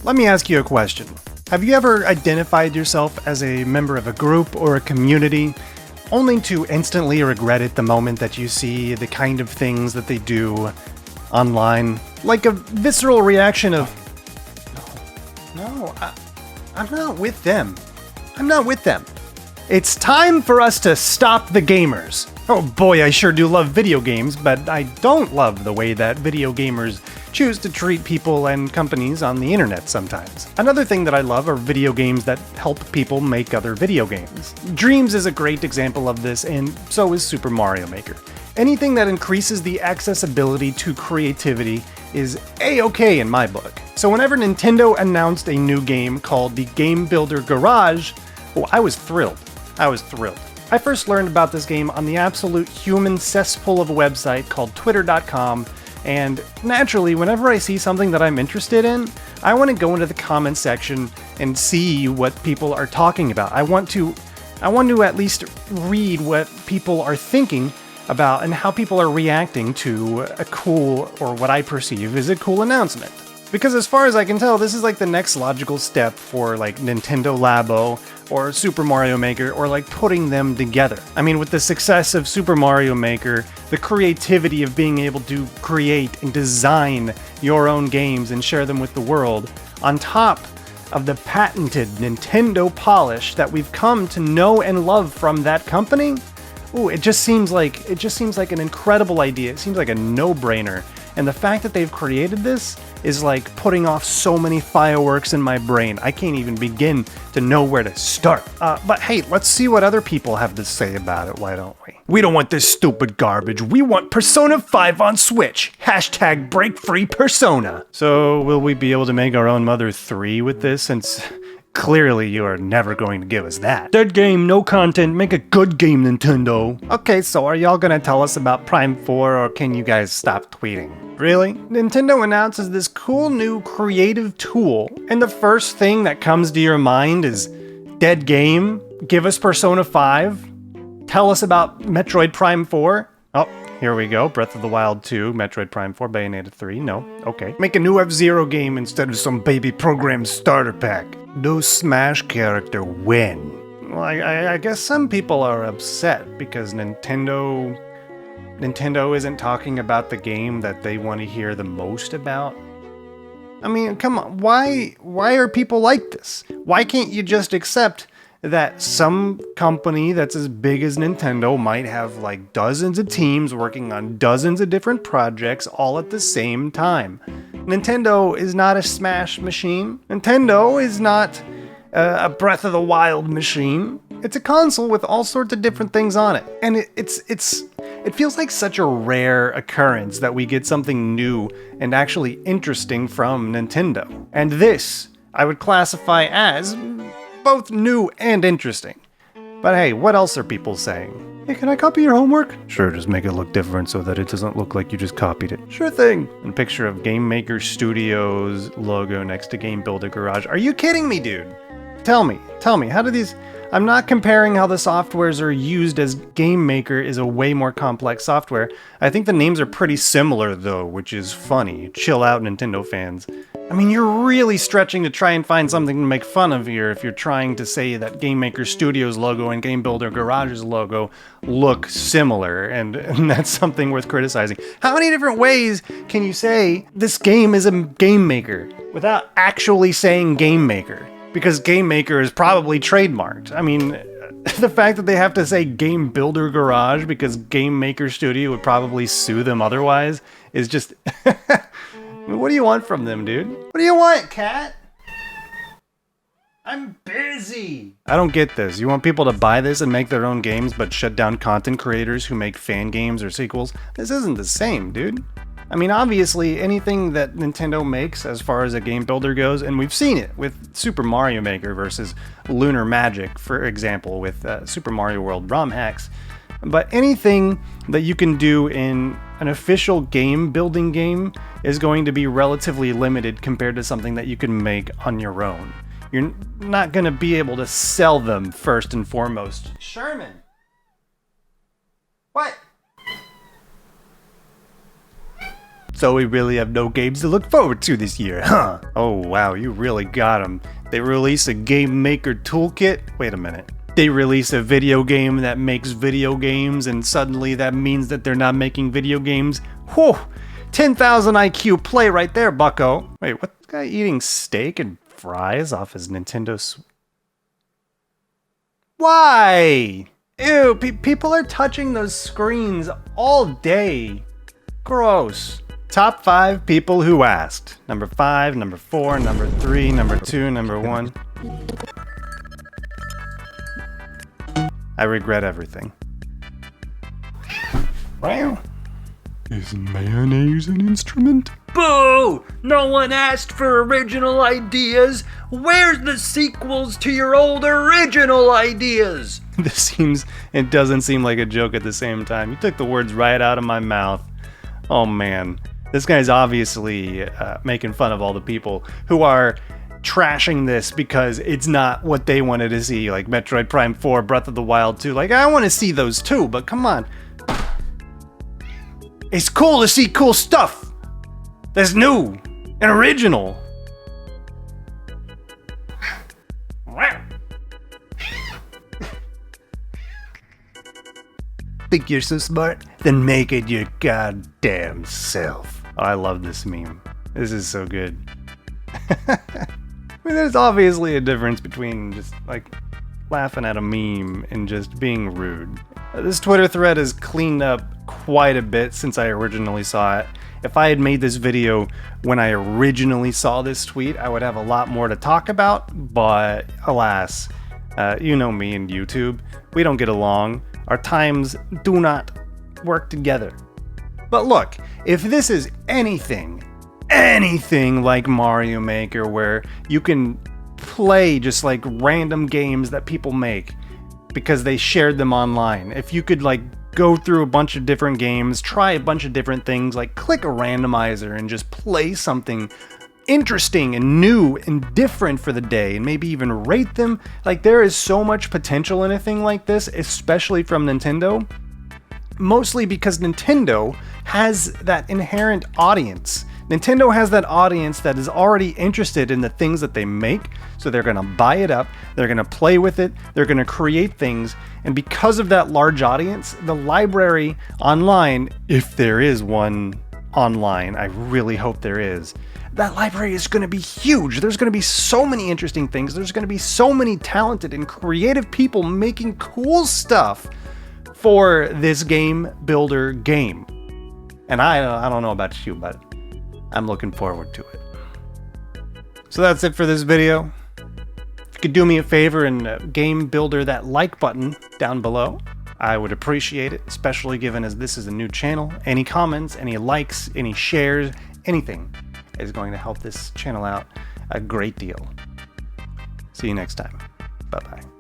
Let me ask you a question. Have you ever identified yourself as a member of a group or a community, only to instantly regret it the moment that you see the kind of things that they do online? Like a visceral reaction of, I'm not with them. I'm not with them. It's time for us to stop the gamers. Oh boy, I sure do love video games, but I don't love the way that video gamers choose to treat people and companies on the internet sometimes. Another thing that I love are video games that help people make other video games. Dreams is a great example of this, and so is Super Mario Maker. Anything that increases the accessibility to creativity is A-okay in my book. So whenever Nintendo announced a new game called the Game Builder Garage, I was thrilled. I first learned about this game on the absolute human cesspool of a website called Twitter.com, and naturally, whenever I see something that I'm interested in, I want to go into the comments section and see what people are talking about. I want to at least read what people are thinking about and how people are reacting to a cool, or what I perceive as a cool announcement. Because as far as I can tell, this is like the next logical step for like Nintendo Labo or Super Mario Maker, or like putting them together. I mean, with the success of Super Mario Maker, the creativity of being able to create and design your own games and share them with the world, on top of the patented Nintendo polish that we've come to know and love from that company, it just seems like an incredible idea. It seems like a no-brainer. And the fact that they've created this is like putting off so many fireworks in my brain. I can't even begin to know where to start. But hey, let's see what other people have to say about it, why don't we? We don't want this stupid garbage. We want Persona 5 on Switch. Hashtag break free Persona. So will we be able to make our own Mother 3 with this, since clearly you are never going to give us that? Dead game, no content, make a good game, Nintendo. Okay, so are y'all gonna tell us about Prime 4, or can you guys stop tweeting? Really? Nintendo announces this cool new creative tool, and the first thing that comes to your mind is dead game? Give us Persona 5? Tell us about Metroid Prime 4? Oh, here we go. Breath of the Wild 2, Metroid Prime 4, Bayonetta 3. No, okay. Make a new F-Zero game instead of some baby program starter pack. No Smash character when? Well, I guess some people are upset because Nintendo isn't talking about the game that they want to hear the most about. I mean, come on, why are people like this? Why can't you just accept that some company that's as big as Nintendo might have like dozens of teams working on dozens of different projects all at the same time? Nintendo is not a Smash machine. Nintendo is not a Breath of the Wild machine. It's a console with all sorts of different things on it. And it feels like such a rare occurrence that we get something new and actually interesting from Nintendo. And this, I would classify as both new and interesting. But hey, what else are people saying? Hey, can I copy your homework? Sure, just make it look different so that it doesn't look like you just copied it. Sure thing. And a picture of Game Maker Studios logo next to Game Builder Garage. Are you kidding me, dude? Tell me, how do these... I'm not comparing how the softwares are used, as Game Maker is a way more complex software. I think the names are pretty similar though, which is funny. Chill out, Nintendo fans. I mean, you're really stretching to try and find something to make fun of here if you're trying to say that Game Maker Studios logo and Game Builder Garage's logo look similar, and that's something worth criticizing. How many different ways can you say this game is a Game Maker without actually saying Game Maker? Because Game Maker is probably trademarked. I mean, the fact that they have to say Game Builder Garage because Game Maker Studio would probably sue them otherwise is just... What do you want from them, dude? What do you want, cat? I'm busy. I don't get this. You want people to buy this and make their own games but shut down content creators who make fan games or sequels? This isn't the same, dude. I mean, obviously, anything that Nintendo makes as far as a game builder goes, and we've seen it with Super Mario Maker versus Lunar Magic, for example, with Super Mario World ROM hacks. But anything that you can do in an official game building game is going to be relatively limited compared to something that you can make on your own. You're not going to be able to sell them first and foremost. Sherman! What? So we really have no games to look forward to this year, huh? Oh wow, you really got them. They release a Game Maker Toolkit? Wait a minute. They release a video game that makes video games, and suddenly that means that they're not making video games? Whew! 10,000 IQ play right there, bucko. Wait, what guy eating steak and fries off his Nintendo Why? Ew, people are touching those screens all day. Gross. Top 5 people who asked. Number 5, number 4, number 3, number 2, number 1. I regret everything. Wow. Is mayonnaise an instrument? Boo! No one asked for original ideas. Where's the sequels to your old original ideas? It doesn't seem like a joke at the same time. You took the words right out of my mouth. Oh man. This guy's obviously making fun of all the people who are trashing this because it's not what they wanted to see, like Metroid Prime 4, Breath of the Wild 2. Like, I want to see those too, but come on. It's cool to see cool stuff that's new and original. Think you're so smart? Then make it your goddamn self. Oh, I love this meme. This is so good. I mean, there's obviously a difference between just, like, laughing at a meme and just being rude. This Twitter thread has cleaned up quite a bit since I originally saw it. If I had made this video when I originally saw this tweet, I would have a lot more to talk about, but alas, you know me and YouTube. We don't get along. Our times do not work together. But look, if this is anything like Mario Maker, where you can play just like random games that people make because they shared them online, if you could like go through a bunch of different games, try a bunch of different things, like click a randomizer and just play something interesting and new and different for the day, and maybe even rate them. Like, there is so much potential in a thing like this, especially from Nintendo. Mostly because Nintendo has that inherent audience. Nintendo has that audience that is already interested in the things that they make, so they're gonna buy it up, they're gonna play with it, they're gonna create things, and because of that large audience, the library online, if there is one online, I really hope there is, that library is gonna be huge. There's gonna be so many interesting things, there's gonna be so many talented and creative people making cool stuff for this game builder game. And I don't know about you, but I'm looking forward to it. So that's it for this video. If you could do me a favor and game builder that like button down below, I would appreciate it, especially given as this is a new channel. Any comments, any likes, any shares, anything is going to help this channel out a great deal. See you next time. Bye-bye.